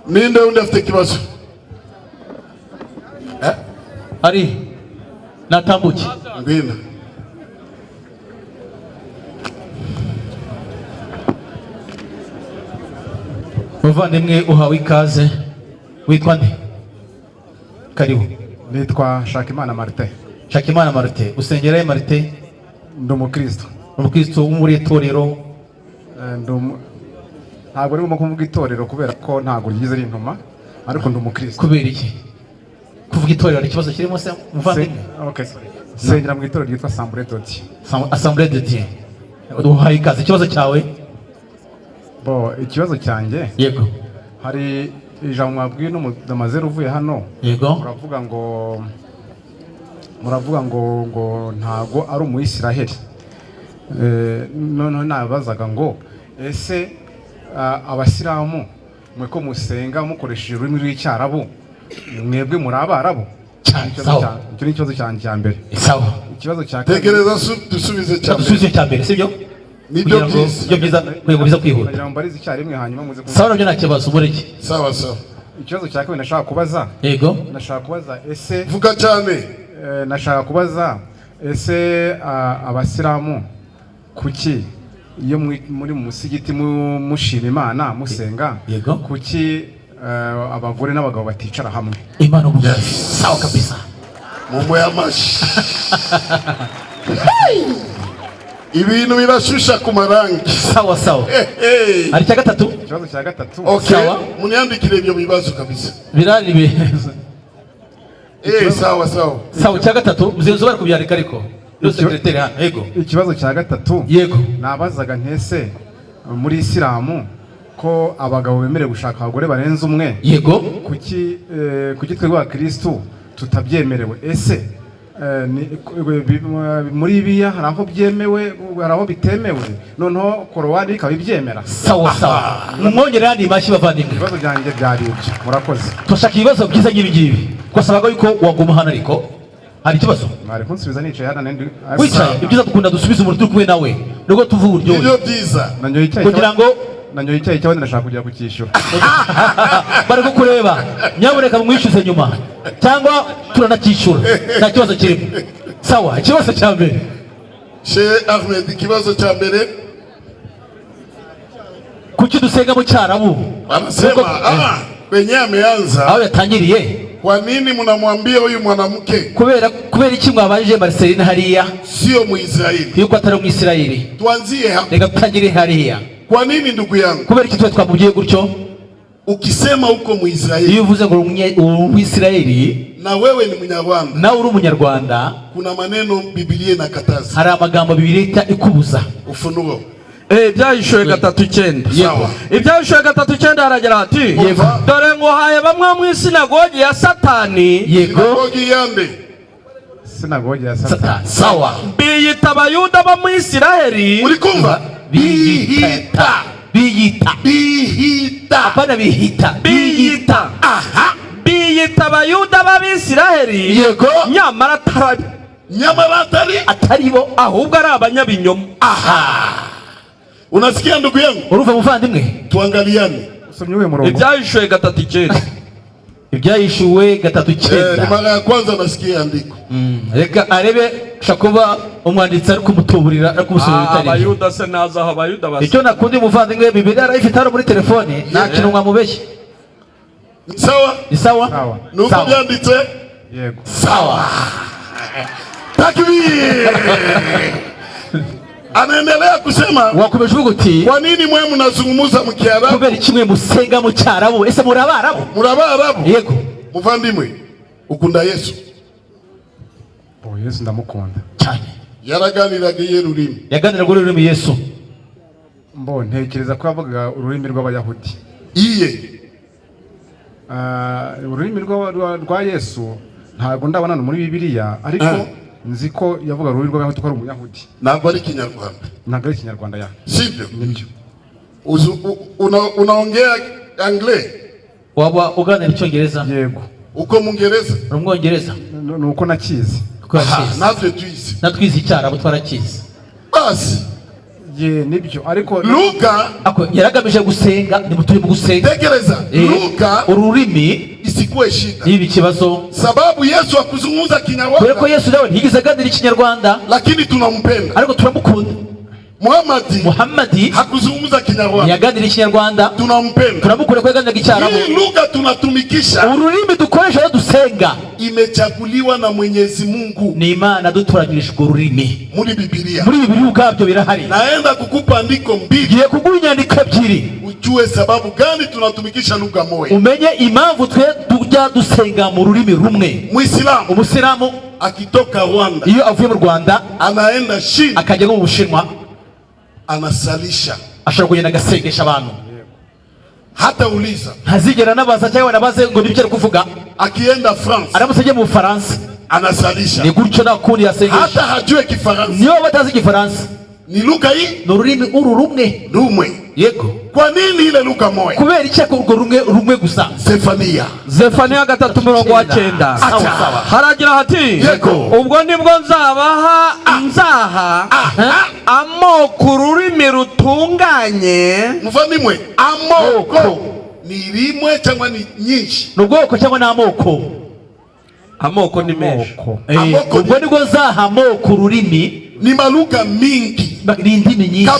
Ninde undi afite kibazo? Ari natambuki. Ngwino. Muvandimwe uhawe ikaze. Witwa nde? Karibu. Nitwa Shakimana Martin. Shakimana Martin. Usengeraye Martin? Ndi umukristo. Umukristo wo muri itorero? Ntabwo ari kuvuga itorero kubera ko ntabwo ryize ari intuma, ariko ndi umukristo. Kubera iki? Kuvuga itorero ikibazo kirimo se muvandimwe? Okay, sorry. Sengera mu itorero ryitwa Assemblée de Dieu. Assemblée de Dieu. Uhaye ikaze. Ikibazo cyawe? Ikibazo cyanjye. Yego. Hari ijambo mwabwiye n'umudamazero uvuye hano. Yego. Muravuga ngo ntago ari umuyisiraheli. None nabazaga ngo ese abasiramu mwe ko musenga mukoresheje ururimi rw'icyarabu mwebwe muri abarabu? Icyo ni ikibazo cyanjye cya mbere. Sawa. Ikibazo cya Tegereza dusubize cyane. Dusubize cya mbere sibyo? Nibyo byiza kweguriza kwihuta. Kugira ngo mbarize icyarimwe hanyuma muze sawa nabyo nta kibazo mureke. Sawa. Ikibazo cya kabiri nashaka kubaza. Yego. Nashaka kubaza ese vuga cyane. Nashaka kubaza ese abasiramu kuki iyo muri mu musigiti mushima Imana musenga, kuki abagore n'abagabo baticara hamwe? Imana ubuze. Sawa kabisa. Mumwe y'amashi. Ibintu birashusha ku marangi. Sawa. Ari cya gatatu? Ikibazo cya gatatu. Okay. Munyandikire ibyo bibazo kabisa. Birari beza. Sawa cya gatatu muzenzo bari kubyandika ariko. No secretary hano. Yego. Ikibazo cya gatatu. Yego. Nabazaga ntese muri Islamu ko abagabo bemerewe gushaka abagore barenze umwe. Yego. Kuki twebwe Kristo tutabyemerewe? Ese muri Bibiliya hari aho byemewe, hari aho bitemewe, noneho Korowani ikaba ibyemera. Sawa. Mwongere handi mashyi bavandimwe. Ibibazo byanjye byari ibyo. Murakoze. Tushaka ibibazo byiza nk'ibi. Kwasabaga yuko waguma hano ariko hari ikibazo. Mwari kunsubiza nicaye hano nende. Wicaye ibyiza dukunda dusubize umuntu turi kumwe nawe. Nuko tuvuga uburyo. Ibyo byiza. Nanyoye icyayi. Kugira ngo nanyoye icyayi cyabandi nashaka kujya kukishyura. Bari kukureba. Nyabureka mwishyuze nyuma. Cyangwa turanakishyura. Nta kibazo kirimo. Sawa, ikibazo cya mbere. Sheikh Ahmed, ikibazo cya mbere. Kuki dusenga mu cyarabu? Anasema kwenye ameanza. Aho yatangiriye. Kwa nini mnamwambia huyu mwanamke? Kubera iki mwabanje Marceline hariya? Sio Muisraeli. Yuko atari Umwisraeli. Tuanzie hapo. Reka tutangire hariya. Kwa nini ndugu yangu? Kubera iki twamubwiye gutyo? Ukisema uko Muisraeli. Iyo uvuze ngo Umwisraeli na wewe ni Munyarwanda. Na uri Umunyarwanda. Kuna maneno Biblia inakataza. Hari amagambo Biblia ikubuza. Ufunuo. Ibyahishwe 3:9. Sawa. Ibyahishwe 3:9 haragira ati dore ngo haye bamwe mu sinagogi ya Satani. Yego. Sinagogi yande. Sinagogi ya Satani. Sawa. Biyita abayuda bo mu Isiraheli. Uri kumva? Biyita. Apana bihita. Aha. Biyita abayuda b'Abisiraheli. Yego. Nyamara atari bo ahubwo ari abanyabinyoma. Aha. Unasikia ndugu yangu? Uruva muvandimwe. Tuangaliane. Usomye murongo. Ibyahishwe 3:9. Ibyahishwe 3:9. Ni mara ya kwanza nasikia andiko. Reka arebe shakuba umwanditsi ari kumutuburira ari kumusubira bitari. Abayuda se naza abayuda base. Icyo nakundi muvandimwe Biblia arayifite hano muri telefone. Nta kintu mwamubeshye. Sawa? Ni sawa? Nuko byanditse? Yego. Sawa. Takbir. Anaendelea kusema wakomeje uvuga uti kwa nini mwe mnazungumza mu Kiarabu? Kubera kimwe musenga mu Cyarabu. Ese muri Abarabu? Yego. Muvandimwe ukunda Yesu? Yesu ndamukunda cyane. Yaraganiraga ururimi. Yaganiraga ururimi Yesu. Ntekereza ko yavuga ururimi rw'Abayahudi. Ururimi rwa Yesu ntabwo ndabona muri Bibiliya, ariko nzi ko yavuga ururimi rw'Abayahudi ko ari Umuyahudi. Ntabwo ari Kinyarwanda. Ntabwo ari Kinyarwanda ya. Sivyo? Nibyo. Unaongea Anglais? Waba uganira Icyongereza? Yego. Uko Mungereza? Umwongereza? Nuko nakizi. Natwe tuizi. Natwizi Icyarabu twarakizi. Basi ye nibyo ariko Luka, yaragamije gusenga, ni turi mu gusenga. tekereza, Luka ururimi isikuwe shida. ibi kibazo, Sababu Yesu hakuzungumza kubera ko Kinyarwanda, Yesu nawe ntiyigeze aganira ikinyarwanda, lakini tunampenda. ariko turamukunda. Muhammadi hakuzungumza Kinyarwanda, ntiyaganira ikinyarwanda, tunampenda. turamukunda ko yaganiraga icyarabu. Hii lugha tunatumikisha ururimi dukoresha iyo dusenga imechaguliwa na Mwenyezi Mungu ni Imana dutoranyirije urwo rurimi. muri Biblia. Muri Bibiliya ubwabyo birahari. Naenda kukupa andiko mbili Ngiye kuguha inyandiko ebyiri ujue sababu gani tunatumikisha lugha moja. umenye impamvu twe tujya dusenga mu rurimi rumwe. Muislamu Umusilamu akitoka Rwanda iyo avuye mu Rwanda anaenda China akajya mu Bushinwa anasalisha, ashobora kugenda agasengesha abantu, hata uliza. ntazigera nabaza cyangwa nabaze ngo nibyo ari kuvuga. Akienda France aramutse agiye mu Bufaransa anasalisha, ni gutyo nta kundi yasengesha. hata hajue Kifaransa. niyo batazi Igifaransa Ni lugha hii ni ururimi uru rumwe. rumwe. Yego, Kwa nini ile lugha moja? kubera iki urwo rumwe gusa? Zefania Zefaniya 3:9 Sawa. haragira hati Yego. ubwo nibwo nzaha amoko ururimi rutunganye. muvandimwe, amoko ni rimwe cyangwa ni nyinshi? Ni ubwoko cyangwa ni amoko? Amoko ni menshi. Amoko ni- ubwo nibwo nzaha amoko ururimi, Ni malugha mingi. ni indimi nyinshi.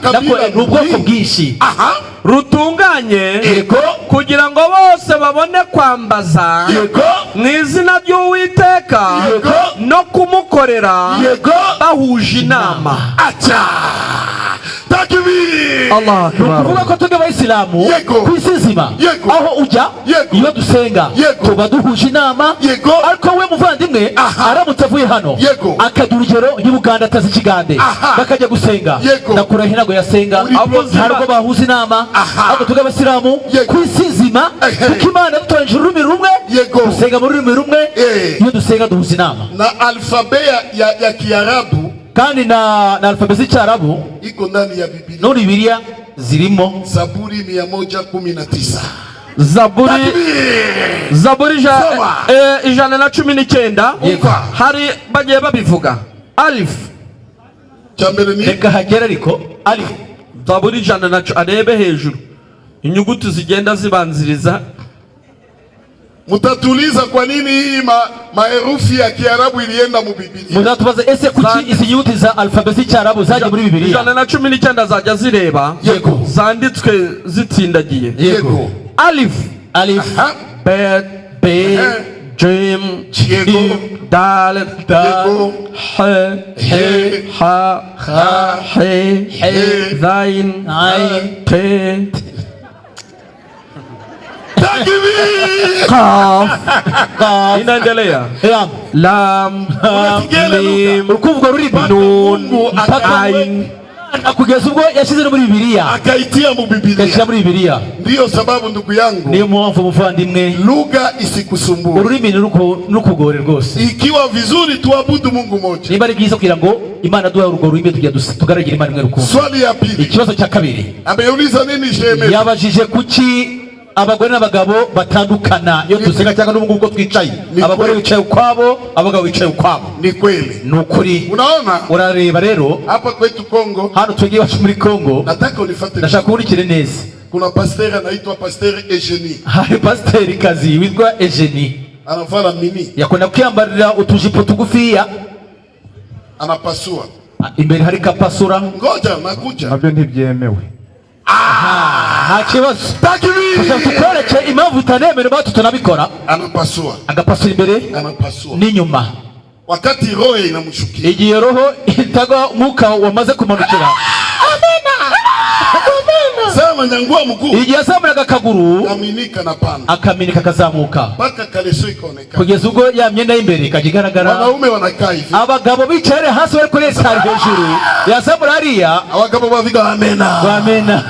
Kabila ni ubwoko bwinshi. Aha. Rutunganye Yego. kugira ngo bose babone kwambaza Yego. mu izina ry'Uwiteka Yego. no kumukorera Yego. bahuje inama. Acha. Takbir. Allah akbar. Kuvuga ko twebwe abayisilamu Yego. ku isi nzima Yego. aho ujya Yego. iyo dusenga Yego. tuba duhuje inama. Yego. ariko we muvandimwe Aha. aramutse avuye hano Yego. akajya urugero y'Ubuganda atazi ikigande Aha. bakajya gusenga, Yego. ndakurahiye ntabwo yasenga, Uri bloqué. ntabwo bahuza inama. Aha. ahubwo twebwe abasilamu Yego. ku isi nzima Ehe. kuko Imana yadutoranyije ururimi rumwe, Yego. dusenga mu rurimi rumwe. iyo dusenga duhuza inama, Na alfabe ya Kiarabu kandi na alfabe z'icyarabu iko ndani ya Biblia. no Bibiliya zirimo. Zaburi 119. Zaburi Soma. 119 Yego. hari bagiye babivuga. Alif Chambere ni reka hagera ariko ari Zaburi 100 arebe hejuru inyuguti zigenda zibanziriza. mutatuliza kwa nini hii maherufi ya Kiarabu ilienda mu Biblia. muzatubaza ese kuki izi nyuguti za alfabe z'icyarabu zagiye muri Bibiliya? 119 zajya zireba Yego. zanditswe zitsindagiye. Yego. Alif Alif, Ha? Bet B, Jim Yego. Dal Yego. He Ha He Zain Ain, Te Takbir. Kaf. Kaf, Inaendelea. Lam, Lam Mim urukuvuga rurimi Nun mpaka Ain. kugeza ubwo yashyize no muri Bibiliya, Akaitia mu yashyira Biblia. muri Bibiliya. Ndiyo sababu ndugu yangu, Niyo mpamvu muvandimwe, lugha isikusumbue. ururimi nurukugore rwose. Ikiwa vizuri tuabudu Mungu moja. Niba ari byiza kugira ngo Imana duha urwo rurimi tujya tugaragire Imana imwe rukundo. Swali ya pili, Ikibazo cya kabiri, ameuliza nini sheme? yabajije kuki abagore n'abagabo batandukana iyo dusenga cyangwa n'ubu ngubu ko twicaye, Ni abagore kweli. bicaye ukwabo, abagabo bicaye ukwabo. Ni kweli. Ni ukuri. Unaona Urareba rero hapa kwetu Kongo, hano twebwe iwacu muri Kongo, nataka unifuate. ndashaka kuburikire neza. Kuna pasteur anaitwa Pasteur Eugenie, Hari pasiteri kazi witwa Eugenie, anavala mini, yakunda kwiyambarira utujipo tugufiya, anapasua. imbere hari kapasura. Ngoja nakuja. nabyo ntibyemewe. Nta kibazo, Takbir. tukwereke impamvu utanemera batu tunabikora. Anapasua, Agapasura imbere anapasua. n'inyuma, Wakati roho inamshukia, igihe roho itagwa umwuka wamaze kumanukira, sema nyangua mguu, igihe azamuraga akaguru kaminika na pana akaminika akazamuka mpaka kaleso ikaonekana. kugeza ubwo ya myenda y'imbere ikajya igaragara. Wanaume wanakaa hivi, Abagabo bicaye hasi bari kuri esitari hejuru, yazamura hariya abagabo baviga amena. bamena.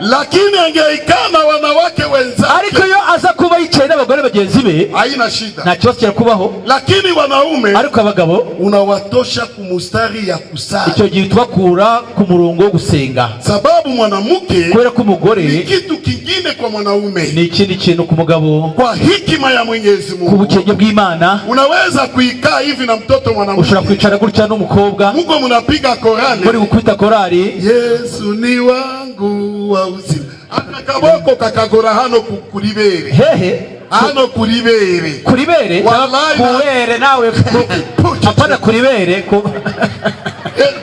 lakini angeikaa na wanawake wenzake, ariko iyo aza kuba yicaye n'abagore bagenzi be haina shida. nta kibazo kirakubaho. Lakini wanaume, ariko abagabo unawatosha kumustari ya kusali, icyo gihe tubakura ku murongo wo gusenga, sababu mwanamke kubera ko umugore ni kitu kingine kwa mwanaume, ni ikindi kintu ku mugabo. kwa hikima ya Mwenyezi Ku Mungu bukenge bw'Imana unaweza kuikaa hivi na mtoto mwanamke, ushobora kwicara gutya n'umukobwa Mungu mnapiga Korani, muri gukwita korari, Yesu ni wangu wa uzima, akakaboko kakagora hano kuribere, hehe hano kuribere, kuribere Wallahi, kubere nawe apana kuribere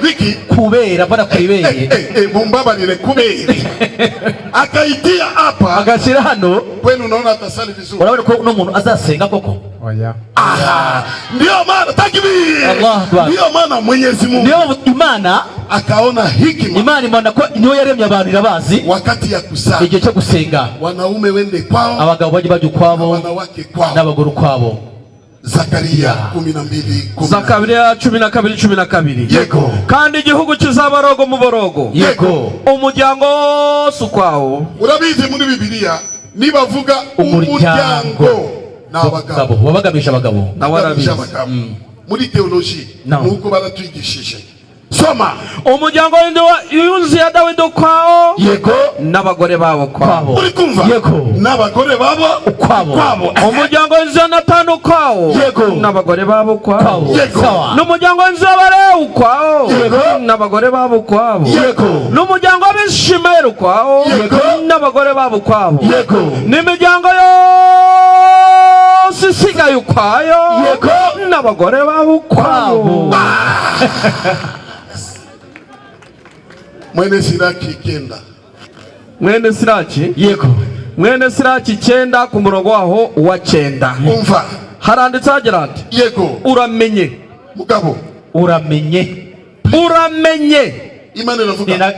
Viki kubera apana kuribere mumbabarire kubere akaitia hapa agashyira hano. kwenu, unaona atasali vizuri, urabona ko n'umuntu azasenga koko. oya ndio maana takbir, Allahu Akbar. ndio maana Mwenyezi Mungu Niyo Imana akaona hikima Imana imana ko niyo yaremye abantu irabazi, wakati ya kusali igihe cyo gusenga wanaume wende kwao, abagabo bajye bajya ukwabo wanawake kwao. n'abagore ukwabo. Zakaria 12:10. Zakariya 12:12. Yego. Kandi igihugu kizaborogo mu borogo, Yego. umuryango wose ukwawo. Urabizi muri Bibiliya nibavuga umuryango n'abagabo wabagamisha abagabo Nawe arabizi. muri teoloji No. nuko baratwigishije. Soma. Umuryango w'inzu ya Dawidi ukwawo, yego n'abagore babo kwabo. Uri kumva? Yego. N'abagore babo ukwabo. Umuryango w'inzu ya Natani ukwawo, Yego. n'abagore babo kwabo. Yego. Sawa. N'umuryango w'inzu y'Abalewi ukwawo, Yego. n'abagore babo kwabo. Yego. N'umuryango w'Abishimayeli ukwawo, Yego. n'abagore babo kwabo. Yego. N'imiryango yose isigaye ukwayo, Yego. n'abagore babo kwabo. Mwene Siraki 9. Mwene Siraki, Yego. Mwene Siraki 9 ku murongo waho wa 9 Umva. haranditse hagira ati, Yego. uramenye Mugabo. uramenye. Imana iravuga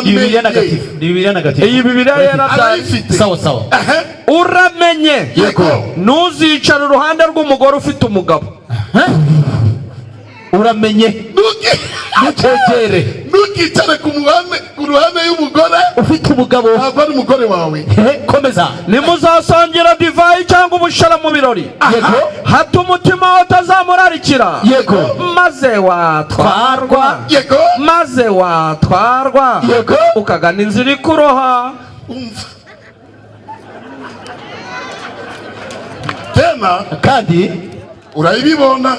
Bibiliya negatifu. Bibiliya negatifu. iyi Bibiliya yera arayifite. Sawa sawa. uramenye Yego. ntuzicara uruhande rw'umugore ufite umugabo. uramenye ntukegere ntukicare ku ruhande y'umugore ufite umugabo ntabwo ari umugore wawe. komeza. Nimuzasangira divayi cyangwa ubushara mu birori, Yego. hato umutima wawe utazamurarikira, Yego. maze watwarwa, Yego. maze watwarwa, Yego. ukagana inzira ikuroha. Umva. Tena kandi urayibibona,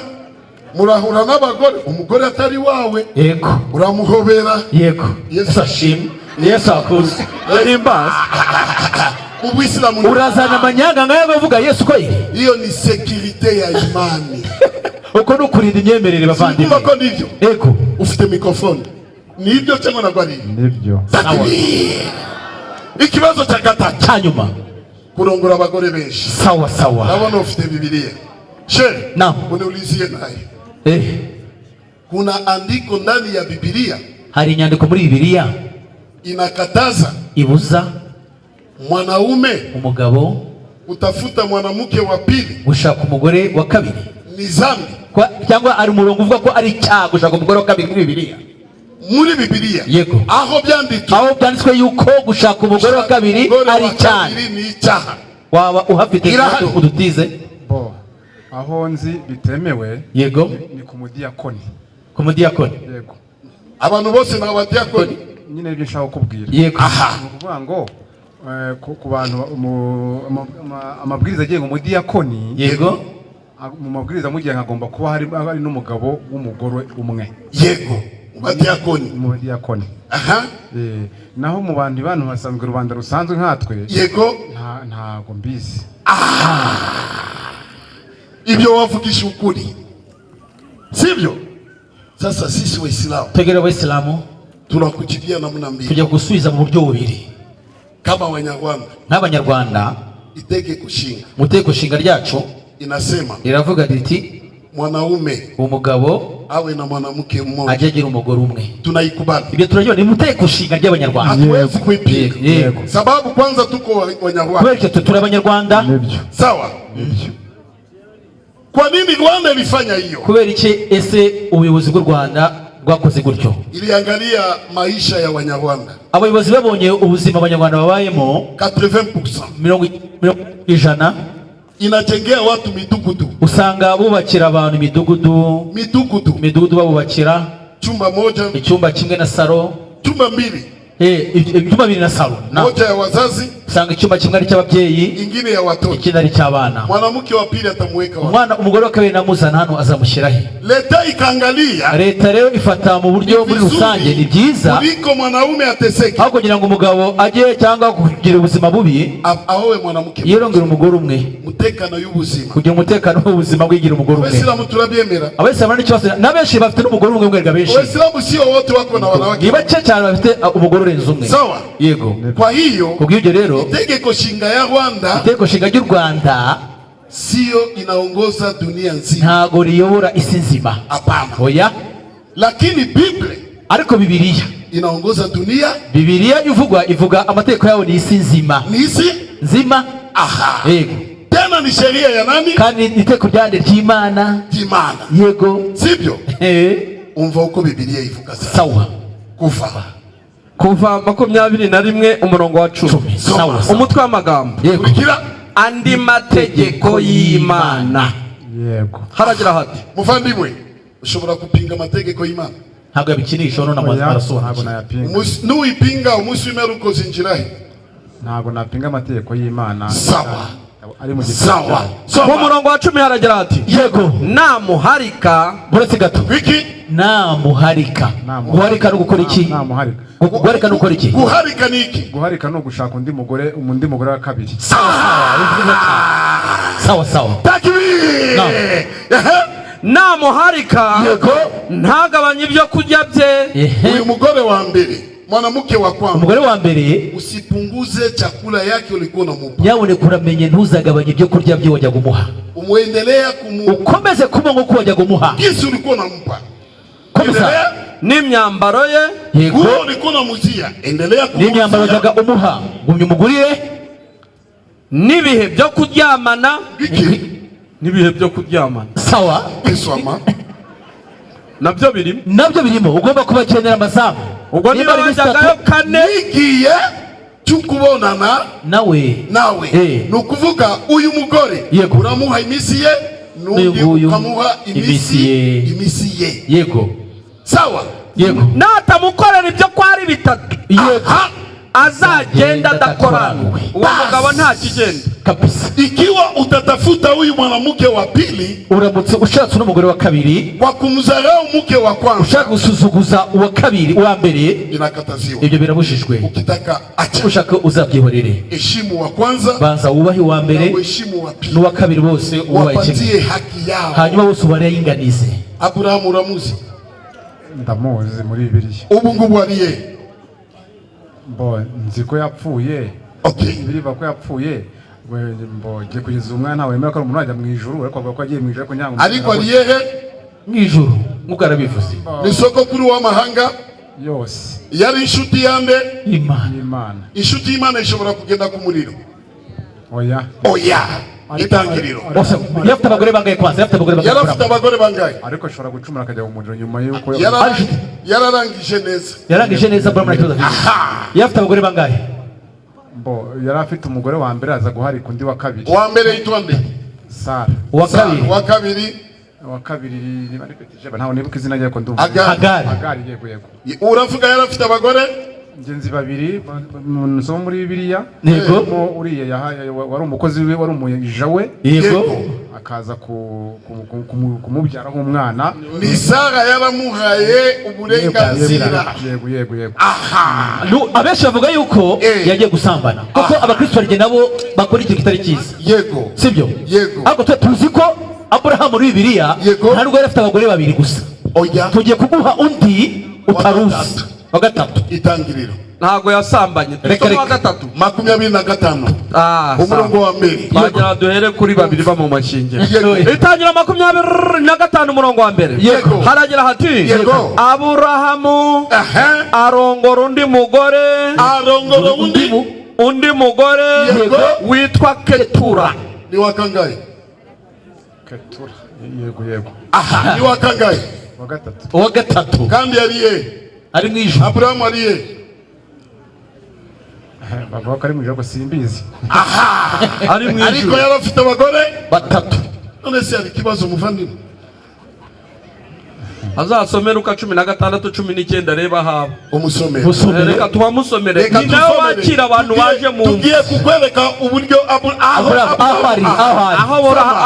murahura n'abagore, umugore atari wawe, yego uramuhobera. yego Yesu ashimwe. Yesu akuze. Imbazi. Mu Bwisilamu urazana amanyanga ngayo bavuga Yesu ko iri hiyo ni security ya imani. uko ni ukurinda imyemerere bavandimwe. Kumva ko nivyo yego ufite mikrofone nibyo cyangwa ntabwo ari nibyo. ikibazo cya gatatu cyanyuma kurongora abagore benshi. sawa sawa. Nabona ufite Biblia. Sheikh, Naam. uniulizie naye. Eh, Kuna andiko ndani ya Biblia hari inyandiko muri Bibiliya inakataza ibuza mwanaume umugabo utafuta mwanamke wa pili, gushaka umugore wa kabiri, ni zambi. cyangwa ari umurongo uvuga ko ari icyaha gushaka umugore wa kabiri muri Bibiliya. Muri Biblia Yego. aho byanditswe, aho byanditswe yuko gushaka umugore wa kabiri ari icyaha. ni icyaha. Waba uhafite Irahari. udutize? Bo aho nzi bitemewe Yego. ni ku mudiyakoni. Ku mudiyakoni. Yego. Abantu bose ni abadiyakoni. Nyine ibyo nshaka kukubwira. Yego. Ni ukuvuga ngo ku bantu amabwiriza agenga umudiyakoni. Yego. Mu mabwiriza mugiye hagomba kuba hari n'umugabo w'umugore umwe. Yego. Umudiyakoni. Umudiyakoni. Aha. Naho mu bandi bantu basanzwe rubanda rusanzwe nkatwe. Yego. Ntago mbizi. Ibyo wavugisha ukuri, sivyo? Sasa sisi Waislamu Tegera Waislamu tunakujibia namna mbili tujya gusubiza mu buryo bubiri. kama Wanyarwanda. Nk'Abanyarwanda Itegeko nshinga mu Itegeko Nshinga ryacu inasema riravuga riti mwanaume umugabo awe na mwanamke mmoja. ajya agira umugore umwe. Tunaikubali. Ibyo turabibona ni mu Itegeko Nshinga ry'Abanyarwanda. Hatuwezi kuipinga. Yego. Sababu kwanza tuko Wanyarwanda. Kubera icyo turi Abanyarwanda. Nibyo. Sawa. Kwa nini Rwanda ilifanya hiyo? Kubera iki ese ubuyobozi bw'u Rwanda rwakoze gutyo. iliangalia maisha ya Wanyarwanda. Abayobozi babonye ubuzima abanyarwanda babayemo 80% inajengea watu midugudu. Usanga bubakira abantu imidugudu babubakira icyumba kimwe na salo, icyumba mbili na salo, moja ya wazazi, usanga icyumba kimwe ari cy'ababyeyi, ingine ya watoto, ikindi ari cy'abana. Mwanamke wa pili atamweka umugore wa kabiri namuzana hano azamushyirahe. Leta ikaangalia, leta rero ifata mu buryo muri rusange ni byiza kuliko mwanaume ateseke, aho kugira ngo umugabo ajye cyangwa kugira ubuzima bubi ahowe mwanamke, yirongera umugore umwe, mutekano y'ubuzima, kugira umutekano w'ubuzima bwigira umugore umwe. Abasilamu turabyemera, abasilamu n'ikibazo nabenshi bafite n'umugore umwe mwega benshi. Abasilamu sio wote wako na wanawake, ni bake cyane bafite umugore urenze umwe. Sawa, yego. Kwa hiyo kubw'ibyo rero itegeko shinga ya Rwanda, itegeko shinga ry'u Rwanda sio inaongoza dunia nzima, ntago riyobora isi nzima, hapana. Oya, lakini Biblia, ariko Bibiliya inaongoza dunia. Bibiliya ivuga amategeko yawo ni isi nzima, ni isi nzima. Aha, yego. Tena ni sheria ya nani? Kandi iteko ryande ry'Imana. Yego, sibyo? Umva uko Bibiliya ivuga. Sawa. Kuva 21 umurongo wa 10. Sawa. Umutwe w'amagambo. Yego. Andi mategeko y'Imana. Yego. Haragira hati, muvandimwe, ushobora kupinga amategeko y'Imana? Ntabwo yabikinisha ono n'amaraso. Ntabwo nayapinga. Nuipinga umunsi w'imperuka uzinjirahe? Ntabwo napinga amategeko y'Imana. Sawa. Ari mu gitabo. Sawa. Ku murongo wa 10 haragira hati, yego. Namuharika. Buretse gato. Wiki? Namuharika. Guharika no gukora iki? Namuharika. Guharika no gukora iki? Guharika ni iki? Guharika no gushaka undi mugore wa kabiri. Sawa. Takbir. Namuharika. Yego. Ntagabanye ibyo kurya bye. Uyu mugore wa mbere, mwanamke wa kwanza, umugore wa mbere, usipunguze chakula yake ulikuwa unamupa. Nyabone kuramenye ntuzagabanye ibyo kurya bye wajya gumuha. Umuendelea ukomeze kuba nko wajya gumuha. Kisi ulikuwa unampa. Komeza. N'imyambaro ye. Yego. Ulikuwa unamuzia. Endelea kumuzia. N'imyambaro wajyaga umuha. Gumye umugurire. N'ibihe byo kuryamana. N'ibihe byo kuryamana. Sawa. Isoma. Nabyo birimo. Ugomba kubakenera amazamu. Ubwo niba bajyagayo 4 igiye cyukubonana nawe nukuvuga uyu mugore uramuha imisi ye n'undi ukamuha imisi ye. Yego. Sawa. Yego. Natamukorera ibyo kwari bitatu. Yego. Azagenda adakoranwe. Uwo mugabo nta kigenda kabisa. Ikiwa utatafuta huyu mwanamke wa pili, uramutse ushatse n'umugore wa kabiri, kwa kumzarau mke wa kwanza, ushaka gusuzuguza uwa kabiri uwa mbere, inakataziwa. Ibyo birabujijwe. Ukitaka acha. Ushaka uzabyihorere. Heshimu wa kwanza, banza wubahe uwa mbere, heshimu wa pili, n'uwa kabiri bose ubahe kimwe, haki yao, hanyuma bose ubarayinganize. Abrahamu uramuzi? Ndamuzi muri Bibiliya. Ubu ngubu ariye? Nzi ko yapfuye. Okay. Biriva ko yapfuye. Giye kugeza umwana ntawe wemera ko umuntu ajya mu ijuru, ariko avuga ko agiye mu ijuru ariko nyango. Ariko ariyehe? Mu ijuru. Nk'uko arabivuze. Ni sogokuru w'amahanga yose. Yari inshuti yande? Imana. Inshuti y'Imana ishobora kugenda ku muriro? Oya. Itangiriro. Yafite abagore bangaye kwanza? Yarafite abagore bangaye? Ariko ashobora gucumura akajya mu muriro nyuma yuko yararangije neza. Abraham kibazo. Yafite abagore bangaye? Yari afite umugore wa mbere aza guharika undi wa kabiri. Wa mbere yitwa nde? Sara. Wa kabiri niba nipetije ntaho nibuka izina rye ko ndumva. Agari. Yego. Uravuga yarafite abagore? Ngenzi babiri so muri Bibiliya. Yego. Uriye wari umukozi we, wari umuja we. Yego. Akaza kumubyaraho umwana. Ni Sara yaramuhaye uburenganzira. Yego. Aha. Abenshi bavuga yuko yagiye gusambana. Kuko abakristo barige nabo bakora ikintu kitari cyiza. Yego. Sibyo? Yego. Ariko tuzi ko Abraham muri Bibiliya ntabwo yari afite abagore babiri gusa. Oya. Tugiye kuguha undi utaruzi. Wa gatatu. Itangiriro. Ntago yasambanye. Wa gatatu. 25. Umurongo wa mbere. Bagira duhere kuri babiri ba mu mashinge. Itangira 25 umurongo wa mbere. Haragira hati. Aburahamu arongora undi mugore witwa Ketura. Ni wakangaye? Ketura. Yego. Aha, ni wakangaye? uwa gatatu kandi yari ye ari mu ijuru. Aburahamu ari ye bavuga ko ari mu ijuru simbizi. ari mu ijuru ariko yari afite abagore batatu. none se hari ikibazo muvandimwe? azasome Luka 16:19 reba haba umusomere reka tubamusomere ni nawe wakira abantu baje mu tugiye kukwereka uburyo aho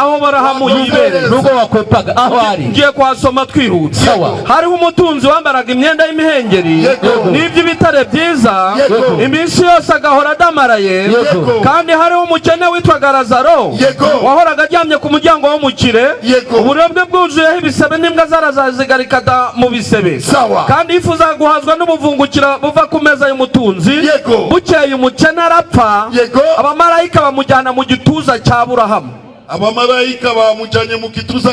Aburahamu yibereye nubwo wakwepaga aho ari. ngiye kuhasoma twihuta. Sawa. hariho umutunzi wambaraga imyenda y'imihengeri n'iby'ibitare byiza iminsi yose agahora adamaraye, kandi hariho umukene witwaga Lazaro wahoraga aryamye ku muryango w'umukire, uburyo bwe bwuzuyeho ibisebe n'imbwa zarazaziga rikada mu bisebe, kandi yifuza guhazwa n'ubuvungukira buva ku meza y'umutunzi. bukeye umukene arapfa, abamarayika bamujyana mu gituza cya Aburahamu. abamarayika bamujyanye mu gituza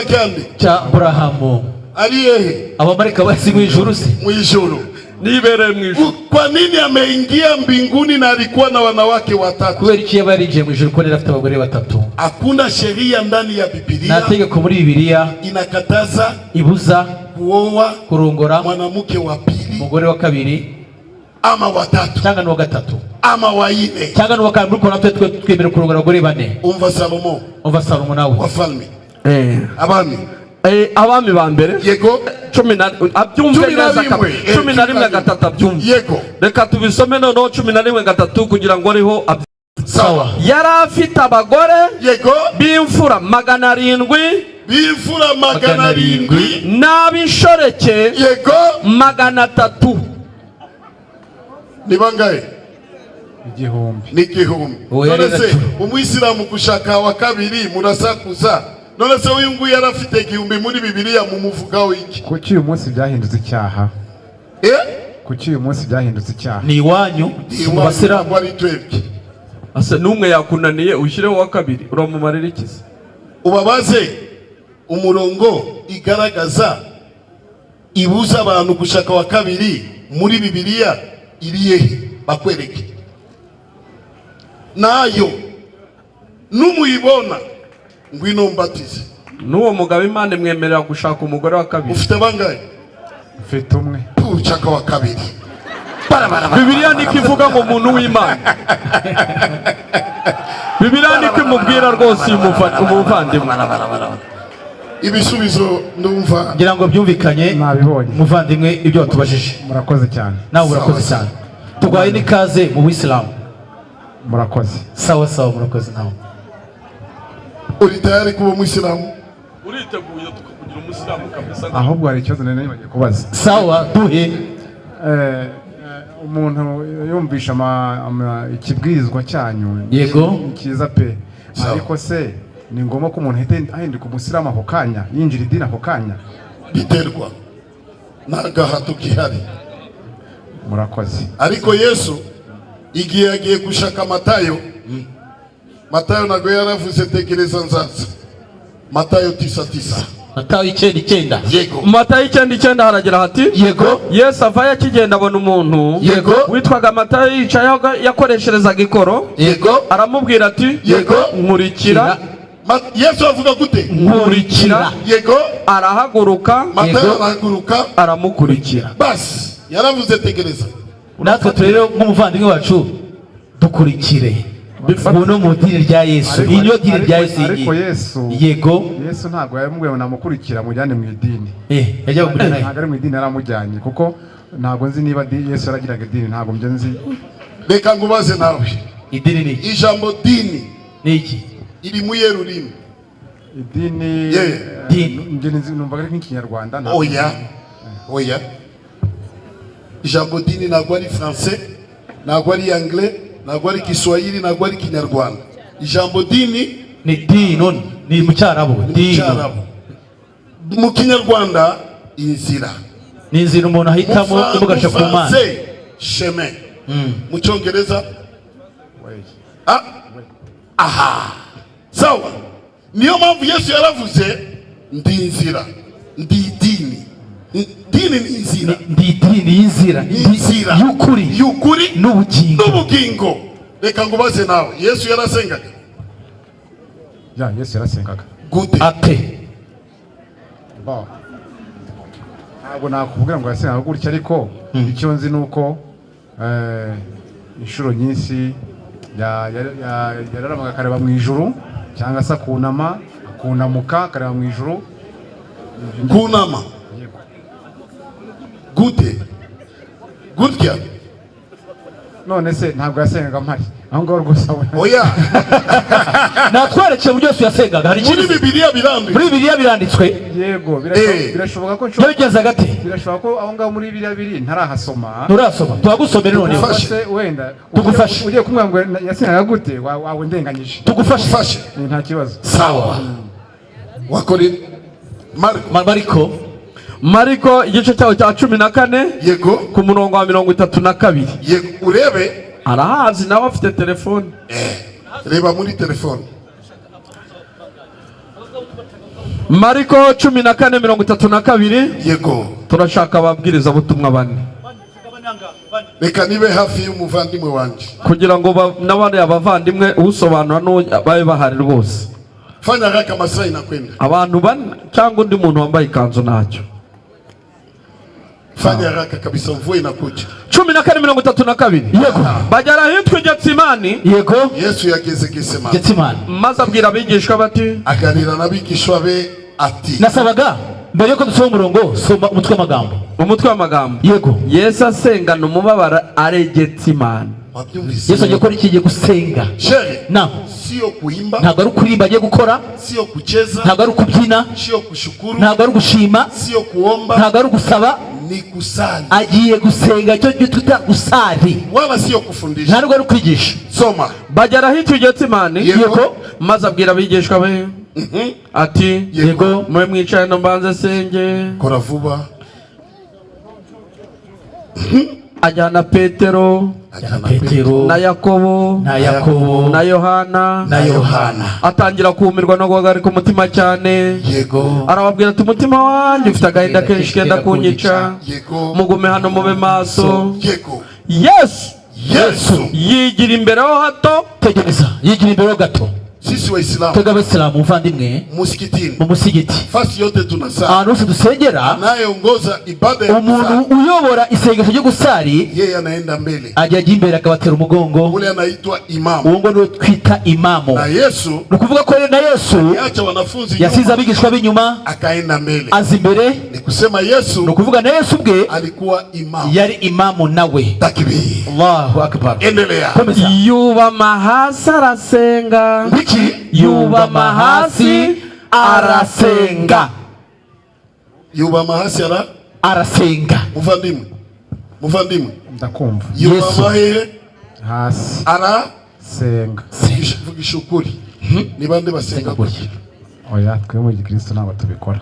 cya Aburahamu. ari hehe? abamarayika basi mu ijuru se? mu ijuru. nibereye mu ijuru. Kwa nini ameingia mbinguni na alikuwa na wanawake watatu? kubera iki yaba yarinjiye mu ijuru ko yari afite abagore batatu? Hakuna sheria ndani ya Biblia. nta tegeko muri Bibiliya inakataza ibuza kuoa kurongora mwanamke wa pili, umugore wa kabiri ama watatu, cyangwa n'uwa gatatu, ama wanne, cyangwa n'uwa kabiri. Muri natwe twemera kurongora abagore bane. umva Salomo nawe wafalme abami ba mbere yego 11:3 abyumve. yego reka tubisome noneho 11:3 kugira ngo ariho sawa. yari afite abagore yego b'imfura 700, b'imfura 700, n'ab'inshoreke yego 300. ni bangahe? igihumbi. ni igihumbi. none se umuyisilamu gushaka wa kabiri murasakuza? none se uyu nguyu yari afite igihumbi muri Bibiliya mumuvugaho iki? kuki uyu munsi byahindutse icyaha? kuki uyu munsi byahindutse icyaha? ni iwanyu mu Basilamu. ari twebwe. ase n'umwe yakunaniye ushyireho wa kabiri uramumarira iki? ubabaze umurongo igaragaza ibuza abantu gushaka wa kabiri muri Bibiliya iriye bakwereke nayo numuyibona ngwino mbatize. n'uwo mugabo Imana imwemerera gushaka umugore wa kabiri. ufite bangahe? ufite umwe. ushaka wa kabiri. Bibiliya niko ivuga ngo umuntu w'Imana. Bibiliya niko imubwira rwose umuvandimwe. ibisubizo ndumva ngira ngo byumvikanye. nabibonye muvandimwe ibyo watubajije. murakoze cyane. nawe urakoze cyane. tugwaye n'ikaze mu Bisilamu. murakoze. sawa murakoze nawe. uri tayari kuba umuyisilamu? uriteguye tukakugira umusilamu kabisa? ahubwo hari ikibazo nari bagiye kubaza. sawa duhe. umuntu yumvisha ikibwirizwa cyanyu yego ni cyiza pe, ariko se ni ngombwa ko umuntu ahinduka umusilamu ako kanya, yinjira idini ako kanya? biterwa n'agahato kihari. murakoze. ariko Yesu igihe yagiye gushaka Matayo ntabwo yaravuze tegereza nzaza. Matayo 9:9. Matayo 9:9. yego. Matayo 9:9 haragira hati yego. Yesu avayo akigenda abona umuntu yego witwaga Matayo yicaye yakoresherezaga ikoro. yego. aramubwira ati yego nkurikira. Yesu avuga gute? nkurikira. yego. arahaguruka. Matayo arahaguruka aramukurikira. basi yaravuze tegereza. natwe turero nk'umuvandimwe wacu dukurikire uno mu dini rya Yesu. Iyo dini rya Yesu. ariko Yesu Yesu ntabwo yamubwiye ngo namukurikira mujyane mu idini. yajya kujyana ntabwo ari mu idini yaramujyanye, kuko ntabwo nzi niba Yesu yaragiraga idini, ntabwo mbyo nzi. reka ngubaze nawe, idini ni iki? ijambo dini ni iki? iri mu yerurimi. idini dini numva ari nk'ikinyarwanda. oya ijambo dini ntabwo ari français, ntabwo ari anglais, ntabwo ari Kiswahili, ntabwo ari Kinyarwanda. ijambo dini ni dino, ni mu Cyarabu. mu Kinyarwanda inzira. ni inzira umuntu ahitamo umugasha ku Mana. chemin. mu Cyongereza sawa. niyo mpamvu Yesu yaravuze ndi inzira, ndi dini. dini ni inzira. ndi dini y'inzira y'ukuri n'ubugingo. reka ngubaze nawe, Yesu yarasengaga? Yesu yarasengaga gute? ate ntabwo nakubwira ngo yasengaga gutya, ariko icyo nzi ni uko inshuro nyinshi yararamaga akareba mu ijuru, cyangwa se akunama akunamuka akareba mu ijuru. kunama gute gutya. None se ntabwo yasengaga mpari aho ngaho rwose. Oya, natwerekeye uburyo Yesu yasengaga. Hari muri Bibiliya biranditswe. muri Bibiliya biranditswe. Yego, birashoboka ko Yabigeza gati. birashoboka ko aho ngaho muri Bibiliya biri ntarahasoma. Nturasoma, tugusomera none. Tugufashe wenda. Tugufashe. Ugiye kumwanga ngo yasengaga gute, wawe ndenganyije. Tugufashe. Nta kibazo. Sawa. Wakori Mariko igice cyawo cya 14 yego ku murongo wa 32. yego urebe. Arahazi nawe afite telefone. Reba muri telefone. Mariko 14:32. Yego. Turashaka ababwiriza butumwa bane. Reka nibe hafi y'umuvandimwe wanje kugira ngo n'abandi abavandimwe usobanura babe bahari rwose. Fanya haraka, masaa inakwenda. Abantu bane cyangwa undi muntu wambaye ikanzu ntacyo. Fanya haraka kabisa, mvua inakuja. 14:32. Yego. Bagera ahitwa Getsimani. Yego. Yesu yageze Getsimani. Getsimani. Maze abwira abigishwa bati, aganira n'abigishwa be ati, nasabaga mbere yuko dusoma umurongo, soma umutwe w'amagambo. Umutwe w'amagambo. Yego. Yesu asengana umubabaro ari Getsimani. Yesu agiye gukora iki? Agiye gusenga. Na sio kuimba, ntabwo ari ukurimba agiye gukora, sio kucheza, ntabwo ari ukubyina, sio kushukuru, ntabwo ari ugushima, sio kuomba, ntabwo ari ugusaba, ni kusali. agiye gusenga, cyo twita gusali, wala sio kufundisha, ntabwo ari ukwigisha. Soma. Bagera ahitwa Getsimani. Yego. Maze abwira abigishwa be ati, yego, mwe mwicaye no mbanze senge. Kora vuba. Ajyana Petero na Yakobo na Yohana. Atangira kumirwa no guhagarika umutima cyane. Yego. Arababwira ati, umutima wanjye ufite agahinda kenshi kenda kunyica. Mugume hano mube maso. Yego. Yesu yigira imbere ho hato. Tegereza, yigira imbere ho gato. Sisi Waislamu, twebwe Abasilamu muvandimwe, musikitini, mu musigiti, fasi yote tunasali, ahantu hose dusengera, anayeongoza ibada ya umuntu uyobora isengesho ryo gusali, yeye anaenda mbele, ajya imbere akabatera umugongo. ule anaitwa imamu. Uwo ngo niwe twita imamu. Na Yesu, nukuvuga ko na Yesu yaacha wanafunzi yasize abigishwa b'inyuma, akaenda mbele. azi imbere. Ni kusema Yesu, nukuvuga na Yesu bwe alikuwa imamu, yari imamu nawe. Takbir. Allahu akbar. Endelea. Yubama hasi arasenga. Yubama hasi arasenga. Yubama hasi arasenga. Muvandimwe ndakumva. Yubama hehe? Hasi arasenga. Vugisha ukuri. Ni bande basenga gutya? Oya, twe mu Gikristo ntabwo tubikora.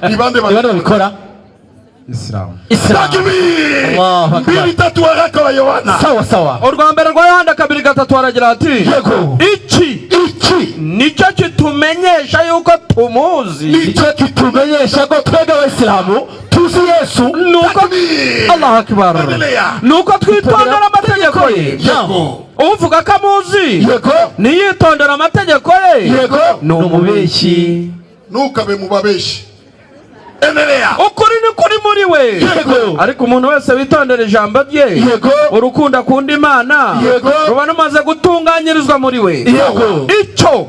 Ni bande babikora? Islam. Allahu akbar. 2:3 haraka wa Yohana. Sawa. Urwa mbere rwa Yohana 2:3 aragira ati, yego, iki nicyo kitumenyesha yuko tumuzi. Nicyo kitumenyesha ko twebwe Abasilamu tuzi Yesu. Nuko Allahu akbar. Nuko twitondera amategeko ye. Yego. Uvuga ko amuzi, yego, niyitondera amategeko ye, yego, ni umubeshyi. Nukabe mubabeshi. Endelea. Ukuri ni kuri muri we. Yego. Ariko umuntu wese witondera ijambo rye, yego, urukundo akunda Imana, yego, ruba rumaze gutunganyirizwa muri we. Yego. Icyo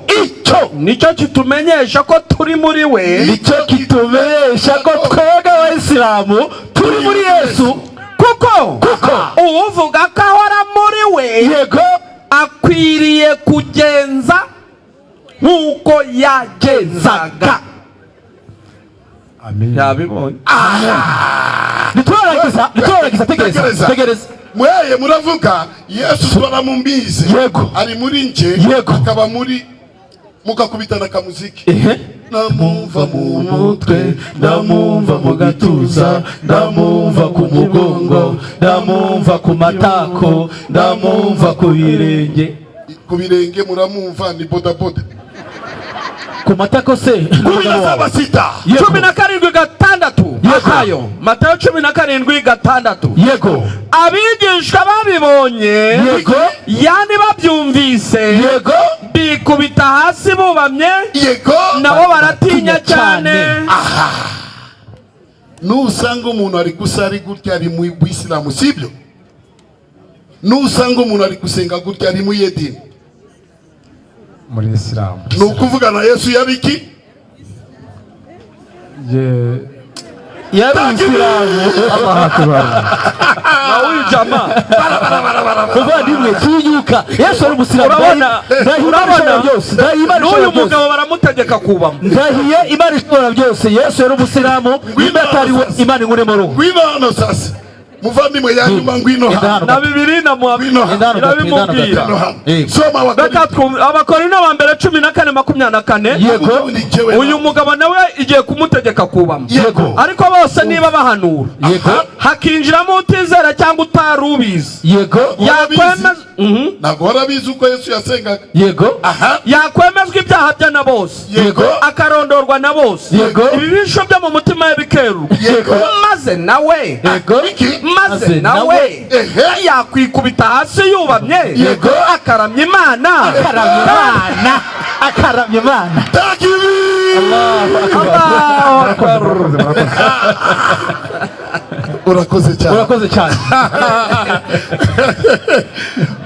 nicyo kitumenyesha ko turi muri we. Nicyo kitumenyesha ko twebwe Abasilamu turi muri Yesu. Kuko uvuga ko ahora muri we, yego, akwiriye kugenza nk'uko yagenzaga. Amen. Yabibonye. Niturarangiza tegereza. Mweye muravuga Yesu twaramumbize. Yego. Ari muri nje, yego, akaba muri mukakubitana kamuziki. Ndamumva mu mutwe, ndamumva mu gatuza, ndamumva ku mugongo, ndamumva ku matako, ndamumva ku birenge. Ku birenge muramumva ni bodaboda. Ku matako se 17. 17:6. Matayo 17:6. Yego. Abigishwa babibonye, yego, yani babyumvise, yego, bikubita hasi bubamye, yego, nabo baratinya cyane. nusanga umuntu ari gusari gutya ari mu Isilamu sibyo, nusanga umuntu ari gusenga gutya ari mu yedini muri Isilamu. ni ukuvuga na Yesu yari iki? yari Isilamu. Allah akbar. Nawijama. Muvandimwe tuyuka Yesu ari Umusiramu. Urabona byose. N'uyu mugabo baramutegeka kubamo. Ndahiye Imana ishobora byose. Yesu yari Umusiramu. Imatari we Imana inguremo roho. Ngwino hano sasa. Muvandimwe yanyuma ngwino hano. Na Bibiri na irabimubwira. Soma Abakorinto ba mbere 14:24. Yego. Uyu mugabo nawe igiye kumutegeka kubamo. Ariko bose niba bahanura. Yego. Hakinjiramo utizera cyangwa utarubizi. Yego. Yakwemeza ntabwo warabizi uko Yesu yasengaga. Yego. Yakwemezwa ibyaha bya na bose. Yego. Akarondorwa na bose. Yego. Ibibisho byo mu mutima ye bikeru. Yego. Maze nawe. Yego. Maze nawe yakwikubita hasi yubamye. Yego. Akaramya Imana. Akaramya Imana. Takbir. Allahu akbar. Urakoze cyane. Urakoze cyane.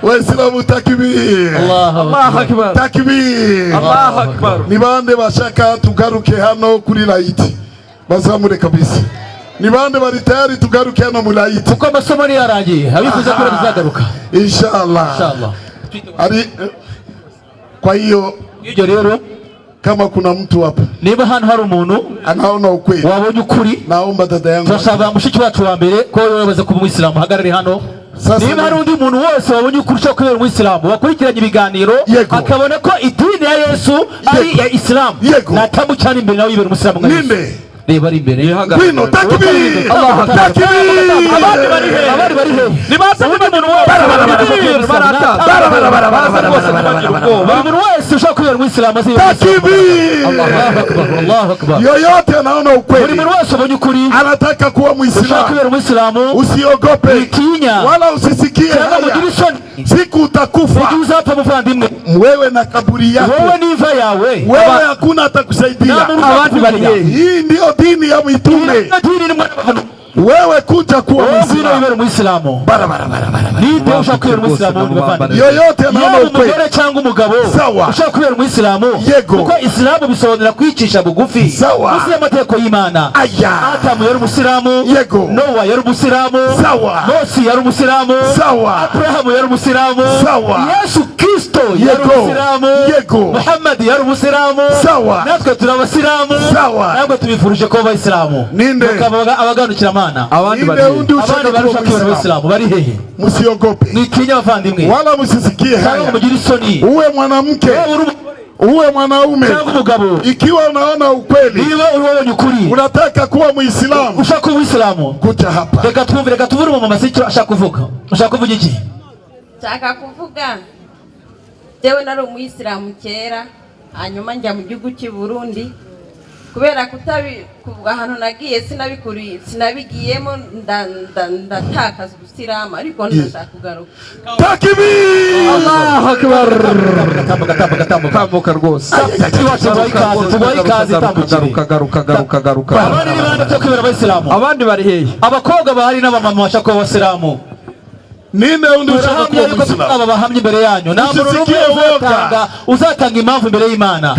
Waislamu takbir. Allahu akbar. Takbir. Allahu akbar. Ni bande bashaka tugaruke hano kuri laiti? Bazamure kabisa. Ni bande bari tayari tugaruke hano mu laiti? Kuko amasomo ni yarangiye. Abifuza ko tuzagaruka. Inshallah. Inshallah. Ari kwa hiyo rero kama kuna mtu hapa niba hano hari umuntu anaona ukweli, wabonye ukuri, naomba dada yangu turasaba mushiki wacu wa mbere ko yobaza kuba Umuyisilamu hagarare hano. Niba hari undi muntu wose wabonye ukuri cyo kubera Umuyisilamu wakurikiranye ibiganiro akabona ko idini ya Yesu ari ya Islam, natamu cyane imbere nawe yibera Umuyisilamu nka Yesu. Reba ari imbere. Ngwino takbir. Allah takbir. Abandi bari he. Nibaza undi muntu wese buri muntu wese ushaka kubera Umuyisilamu azi takbir. Allahu akbar. Yoyote anaona ukweli, buri muntu wese abonye ukuri anataka kuwa Muislamu, ushaka kubera Umuyisilamu, usiogope wala usisikie haya. Siku utakufa wewe na kaburi yako, wewe hakuna atakusaidia. Abandi bari he. Hii ndio dini ya mitume. Wewe kuja kuwa Muislamu. Ndio ushaka kubera Muislamu bavandi. Yoyote anaona ukweli cyangwa umugabo ushaka kubera Muislamu, kuko Islamu bisobanura kwicisha bugufi. Musi y'amategeko y'Imana. Adamu yari Umusilamu, Noah yari Umusilamu, Mose yari Umusilamu, Abraham yari Umusilamu, Yesu Kristo yari Umusilamu, Muhammad yari Umusilamu, natwe turi Abasilamu, natwe tubifurije ko Abayisilamu. Mukabaga abaganukira Imana. Abandi barusha kubera Abasilamu bari hehe? Musiogope. Nikinye bavandimwe. Wala musisikie haya. Mugire isoni. Uwe mwanamke, uwe mwanaume, ikiwa unaona ukweli, unataka kuwa Muislamu, ushaka kuba Muislamu, kuja hapa. Reka tuvure mu mamasicyo ashaka kuvuga. Ushaka kuvuga iki? Nshaka kuvuga jewe nari Umuyisilamu kera, hanyuma njya mu gihugu cy'u Burundi kubera kuvuga hano nagiye sinabigiyemo ndatakaza Ubusilamu, ariko ndashaka kugaruka. Takbir. Allahu akbar. Tambuka rwose. Garuka. Abandi bandi cyo kubera Abasilamu. Abandi bari hehe? Abakobwa bahari n'abamama bashaka kuba Abasilamu. Ninde undi ushaka kuba Muislamu? Aba bahamye imbere yanyu. Namuru uzatanga impamvu imbere y'Imana.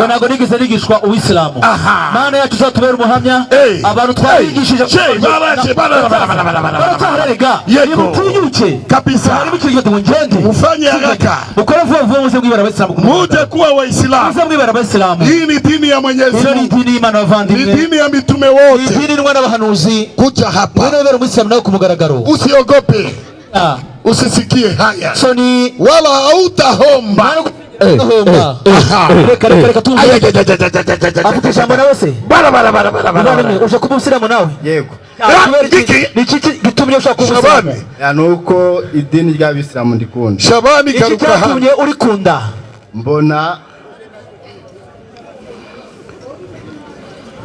Ntabwo nigeze nigishwa Ubusilamu. Mana yacu uzatubera umuhamya. Abantu twabigishije baracyarega. Nimutinyuke kabisa. Hari bikiryo ngende. Mufanye haraka. Ukora vuba muze mwibara Abasilamu. Muje kuwa Waislamu. Muze mwibara Abasilamu. Hii ni dini ya Mwenyezi Mungu. Ni dini y'Imana bavandimwe. Ni dini ya mitume wote. Ni dini n'umwana w'abahanuzi. Kuja hapa. Wewe wera Umuyisilamu nawe kumugaragaro. Usiogope. Usisikie haya. Soni wala hautahomba. Reka tumve. Afite jambo nawe se? Bara. Ushaka kuba Umusilamu nawe? Yego. Niki gitumye ushaka kuba Umusilamu? Nuko idini ry'Abisilamu ndikunda. Shabani garuka hano. Gitumye urikunda. Mbona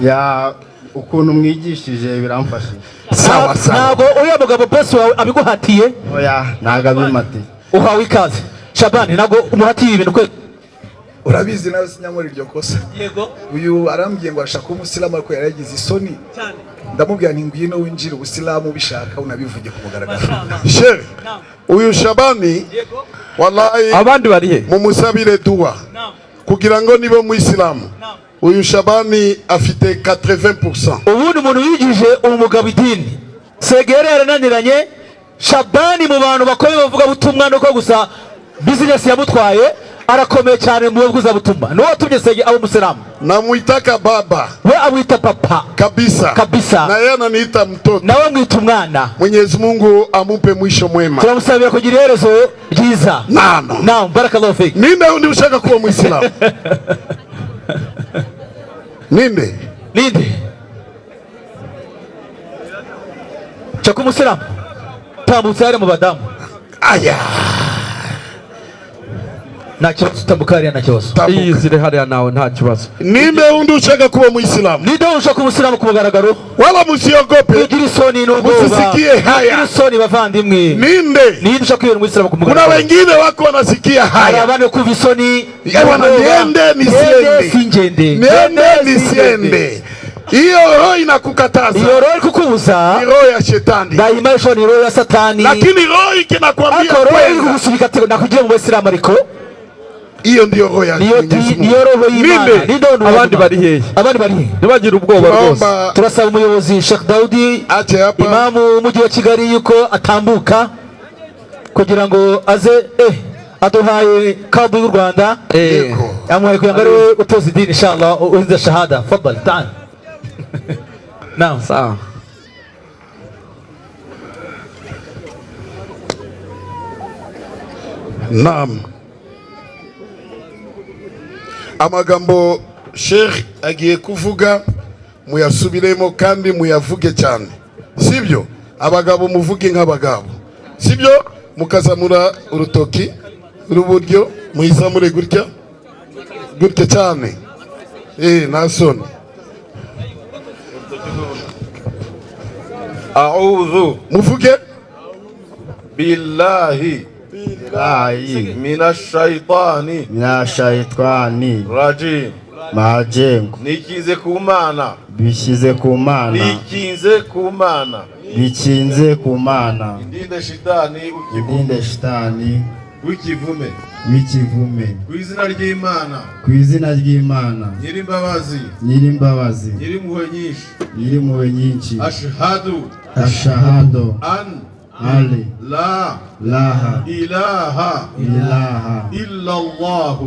ya ukuntu mwigishije biramfashije. Sawa. Ntabwo uriya mugabo boss wawe abiguhatiye? Oya, ntago abimati. Uhawe ikaze. Shabani ntabwo umuhatiye ibintu kwe. urabizi nawe sinyamuri iryo kosa. Yego. Uyu arambwiye ngo ashaka umusilamu ariko yaragize isoni. Ndamubwira nti ngwino winjira ubusilamu bishaka unabivuge ku mugaragaro. Sheikh, uyu Shabani wallahi abandi barihe mumusabire dua kugira ngo nibo mu Islam. Uyu Shabani afite 80%. Ubundi umuntu yigije umugabo idini Segera yarananiranye. Shabani mu bantu bakomeye bavuga butumwa no ko gusa business yamutwaye arakomeye cyane mu bwuza butumwa. No watumye Sege abo musiramu. Namuitaka baba. We amwita papa. Kabisa. Na yeye ananiita mtoto. Nawe mwita umwana. Mwenyezi Mungu amupe mwisho mwema. Turamusabira kugira iherezo ryiza. Naam, barakallahu fik. Ninde undi ushaka kuwa Muislamu? Ninde? Chako musiramu. Tambutse mu badamu. Aya. Nacyo tutambukari na cyose. Iyizire hariya nawe nta kibazo. Ninde undi ushaka kuwa Muislamu? Ninde ushaka kuba Muislamu ku mugaragaro? Wala musiogope. Kugira isoni n'ubwoba. Musisikie haya. Kugira isoni bavandimwe. Ninde ushaka kuba Muislamu ku mugaragaro? Kuna wengine wako wanasikia haya. Abana kuva isoni. Niende nisiende. Hiyo roho inakukataza. Hiyo roho kukubuza. Ni roho ya shetani. Daima ni roho ya satani. Lakini roho ikinakwambia kwenda kukusubikatira nakugira mu Waislamu ariko iyo ndiyo roho ya Mwenyezi Mungu. Niyo roho y'Imana. Abandi bari hehe? Ntibagira ubwoba rwose. Turasaba umuyobozi Sheikh Daudi imamu w'umujyi wa Kigali yuko atambuka kugira ngo aze aduhaye kabu y'u Rwanda. Amuhaye kugira ngo ariwe utoza idini inshallah uhinze shahada. Fadhali ta'al. Naam. Sawa. Naam. Amagambo Sheikh agiye kuvuga muyasubiremo kandi muyavuge cyane. Sibyo? Abagabo muvuge nk'abagabo. Sibyo? Mukazamura urutoki ruburyo muyizamure gutya. Gutya cyane. Nasoni. A'udhu muvuge billahi minash shaitani rajim. Nikinze ku Mana. Bishyize ku Mana. Bikinze ku Mana. Indinde shitani wikivume. Ku izina ry'Imana. Nyirimbabazi. Nyirimpuhwe nyinshi. Ashhadu an la ilaha illallah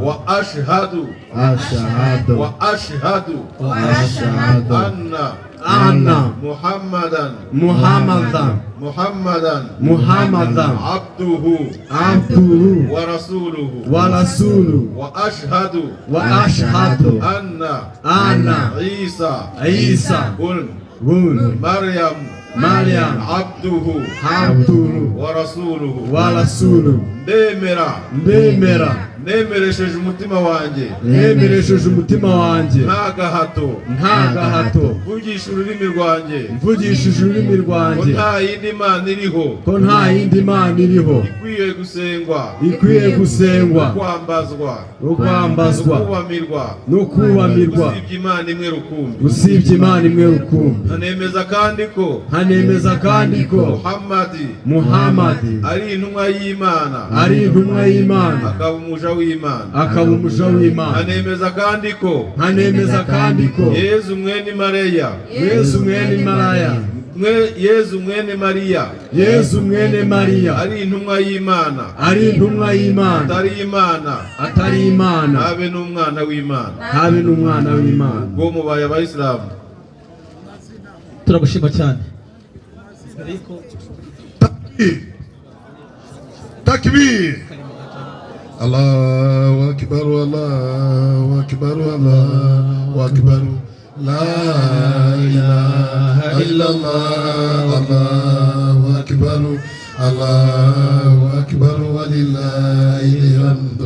wa ashhadu anna muhammadan abduhu wa rasuluhu wa ashhadu anna isa Maryam abduhu wa rasuluhu. Nemeresheje umutima wanjye nta gahato mvugisha ururimi rwanjye ko nta yindi Mana iriho ikwiye gusengwa no kwambazwa no kubamirwa usibye Imana imwe rukumbi. Hanemeza kandi ko Muhammadi ari intumwa y'Imana akaba umuja w'Imana. Hanemeza kandi ko Yezu mwene Mariya ari intumwa y'Imana atari Imana habe n'umwana w'Imana. Ubwo mubaye abayisilamu turagushima cyane. Takbir. Allahu akbar, Allahu akbar, Allahu akbar. La ilaha illallah, Allahu akbar, Allahu akbar, walillahil hamd.